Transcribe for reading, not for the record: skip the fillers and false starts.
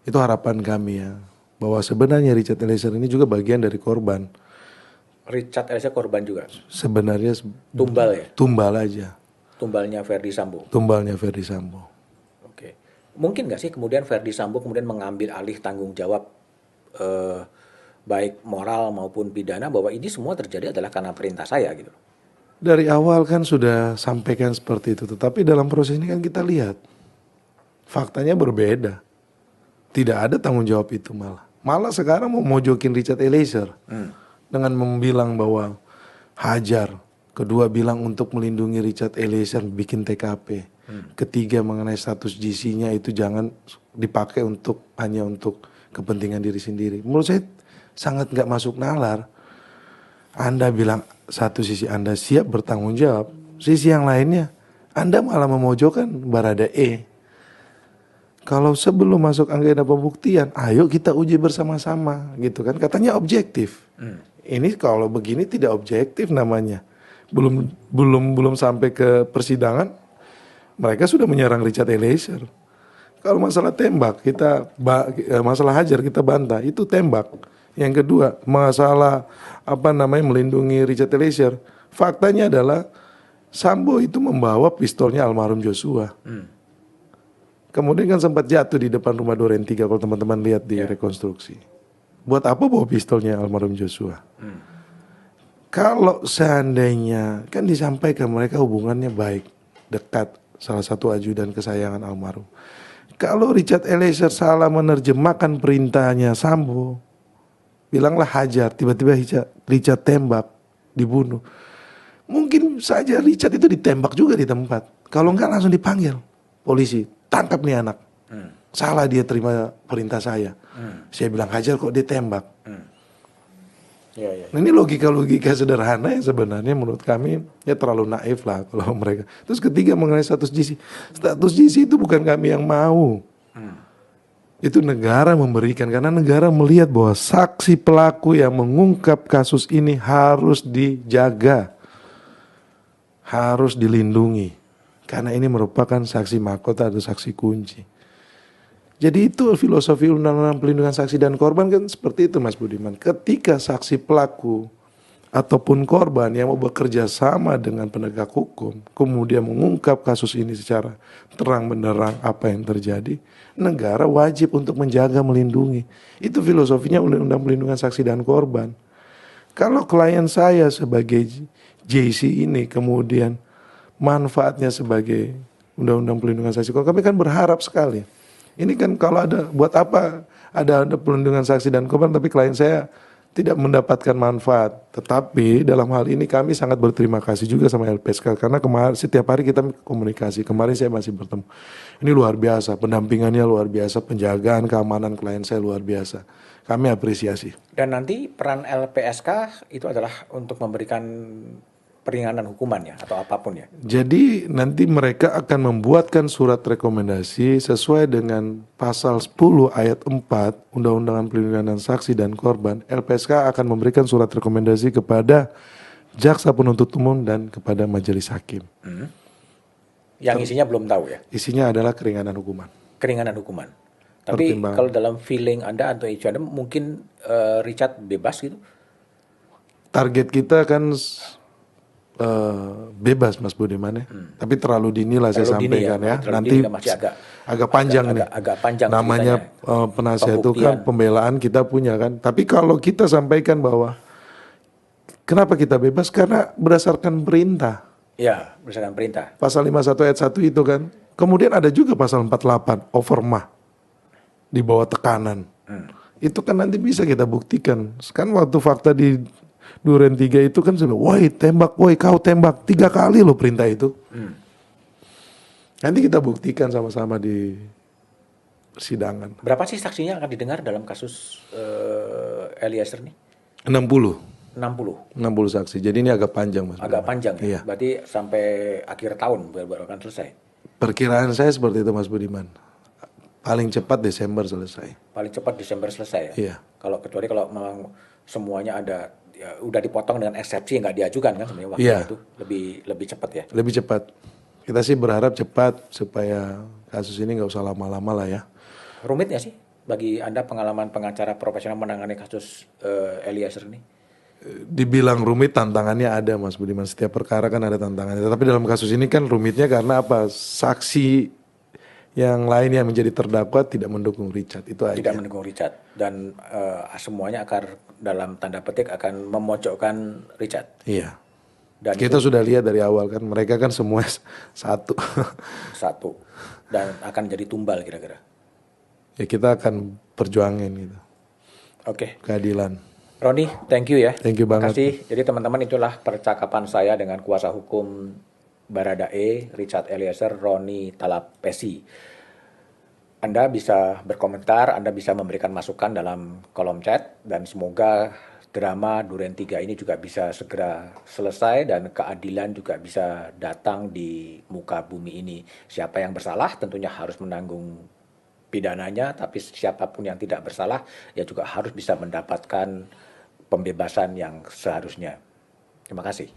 Itu harapan kami ya, bahwa sebenarnya Richard Eliezer ini juga bagian dari korban. Richard Eliezer korban juga. Sebenarnya Tumbal ya? tumbal aja, Tumbalnya Verdi Sambo. tumbalnya Ferdy Sambo. Oke. Mungkin nggak sih kemudian Verdi Sambo kemudian mengambil alih tanggung jawab eh, baik moral maupun pidana bahwa ini semua terjadi adalah karena perintah saya gitu. Dari awal kan sudah sampaikan seperti itu, tetapi dalam proses ini kan kita lihat faktanya berbeda. Tidak ada tanggung jawab itu malah. Malah sekarang mau mojokin Richard Eliezer dengan membilang bahwa hajar. Kedua bilang untuk melindungi Richard Eliezer bikin TKP. Ketiga mengenai status GC-nya itu jangan dipakai untuk hanya untuk kepentingan diri sendiri. Menurut saya sangat nggak masuk nalar. Anda bilang satu sisi Anda siap bertanggung jawab, sisi yang lainnya Anda malah memojokkan Baradae. Kalau sebelum masuk agenda pembuktian, ayo kita uji bersama-sama, gitu kan? Katanya objektif. Ini kalau begini tidak objektif namanya. Belum sampai ke persidangan, mereka sudah menyerang Richard Eliezer. Kalau masalah tembak masalah hajar kita bantah, itu tembak. Yang kedua, masalah melindungi Richard Eliezer. Faktanya adalah Sambo itu membawa pistolnya almarhum Joshua. Kemudian kan sempat jatuh di depan rumah Duren 3 kalau teman-teman lihat di rekonstruksi. Buat apa bawa pistolnya almarhum Joshua? Kalau seandainya kan disampaikan mereka hubungannya baik, dekat, salah satu ajudan kesayangan almarhum. Kalau Richard Eliezer salah menerjemahkan perintahnya Sambo, bilanglah hajar, tiba-tiba Richard tembak, dibunuh. Mungkin saja Richard itu ditembak juga di tempat. Kalau enggak langsung dipanggil polisi, tangkap nih anak. Salah dia terima perintah saya. Saya bilang hajar kok dia tembak. Nah, ini logika-logika sederhana yang sebenarnya menurut kami ya terlalu naif lah kalau mereka. Terus ketiga mengenai status GC. Status GC itu bukan kami yang mau. Itu negara memberikan karena negara melihat bahwa saksi pelaku yang mengungkap kasus ini harus dijaga. Harus dilindungi. Karena ini merupakan saksi mahkota atau saksi kunci. Jadi itu filosofi Undang-Undang Perlindungan Saksi dan Korban kan seperti itu Mas Budiman. Ketika saksi pelaku ataupun korban yang mau bekerja sama dengan penegak hukum, kemudian mengungkap kasus ini secara terang benderang apa yang terjadi, negara wajib untuk menjaga, melindungi. Itu filosofinya Undang-Undang Perlindungan Saksi dan Korban. Kalau klien saya sebagai JC ini kemudian manfaatnya sebagai Undang-Undang Perlindungan Saksi Korban, kami kan berharap sekali. Ini kan kalau ada, buat apa ada perlindungan saksi dan korban tapi klien saya tidak mendapatkan manfaat. Tetapi dalam hal ini kami sangat berterima kasih juga sama LPSK karena kemarin setiap hari kita komunikasi. Kemarin saya masih bertemu. Ini luar biasa, pendampingannya luar biasa, penjagaan keamanan klien saya luar biasa. Kami apresiasi. Dan nanti peran LPSK itu adalah untuk memberikan peringanan hukuman ya atau apapun ya. Jadi nanti mereka akan membuatkan surat rekomendasi sesuai dengan pasal 10 ayat 4 Undang-Undang Perlindungan Saksi dan Korban. LPSK akan memberikan surat rekomendasi kepada jaksa penuntut umum dan kepada majelis hakim. Yang isinya belum tahu ya. Isinya adalah keringanan hukuman. Keringanan hukuman. Tapi kalau dalam feeling Anda atau isu Anda mungkin Richard bebas gitu. Target kita kan bebas Mas Budiman ya. Tapi terlalu dini lah saya sampaikan ya. Nanti agak panjang nih. Agak panjang namanya penasihat itu kan pembelaan kita punya kan. Tapi kalau kita sampaikan bahwa kenapa kita bebas? Karena berdasarkan perintah. Ya, berdasarkan perintah. Pasal 51 ayat 1 itu kan. Kemudian ada juga pasal 48 overmah di bawah tekanan. Itu kan nanti bisa kita buktikan. Kan waktu fakta di Duren 3 itu kan sudah, woi tembak, woi kau tembak 3 kali loh perintah itu. Nanti kita buktikan sama-sama di persidangan. Berapa sih saksinya akan didengar dalam kasus Eliezer nih? 60 60 saksi. Jadi ini agak panjang Mas. Agak panjang ya. Iya. Berarti sampai akhir tahun baru akan selesai. Perkiraan saya seperti itu Mas Budiman. Paling cepat Desember selesai. Paling cepat Desember selesai ya. Iya. Kecuali kalau memang semuanya ada ya, udah dipotong dengan eksepsi yang nggak diajukan kan sebenarnya waktunya itu lebih cepat ya. Lebih cepat. Kita sih berharap cepat supaya kasus ini nggak usah lama-lama lah ya. Rumit nggak sih bagi Anda pengalaman pengacara profesional menangani kasus Eliezer ini? Dibilang rumit, tantangannya ada Mas Budiman. Setiap perkara kan ada tantangannya. Tapi dalam kasus ini kan rumitnya karena apa? Saksi yang lain yang menjadi terdakwa tidak mendukung Richard, itu Tidak aja. mendukung Richard dan semuanya akan dalam tanda petik akan memojokkan Richard Iya. dan Kita itu sudah lihat dari awal kan, mereka kan semua satu. satu dan akan jadi tumbal kira-kira. Ya kita akan perjuangin gitu, Oke, keadilan. Roni, thank you ya. Thank you banget. Makasih. Jadi teman-teman itulah percakapan saya dengan kuasa hukum Baradae, Richard Eliezer, Roni Talapesi. Anda bisa berkomentar, Anda bisa memberikan masukan dalam kolom chat, dan semoga drama Duren 3 ini juga bisa segera selesai dan keadilan juga bisa datang di muka bumi ini. Siapa yang bersalah tentunya harus menanggung pidananya, tapi siapapun yang tidak bersalah ya juga harus bisa mendapatkan pembebasan yang seharusnya. Terima kasih.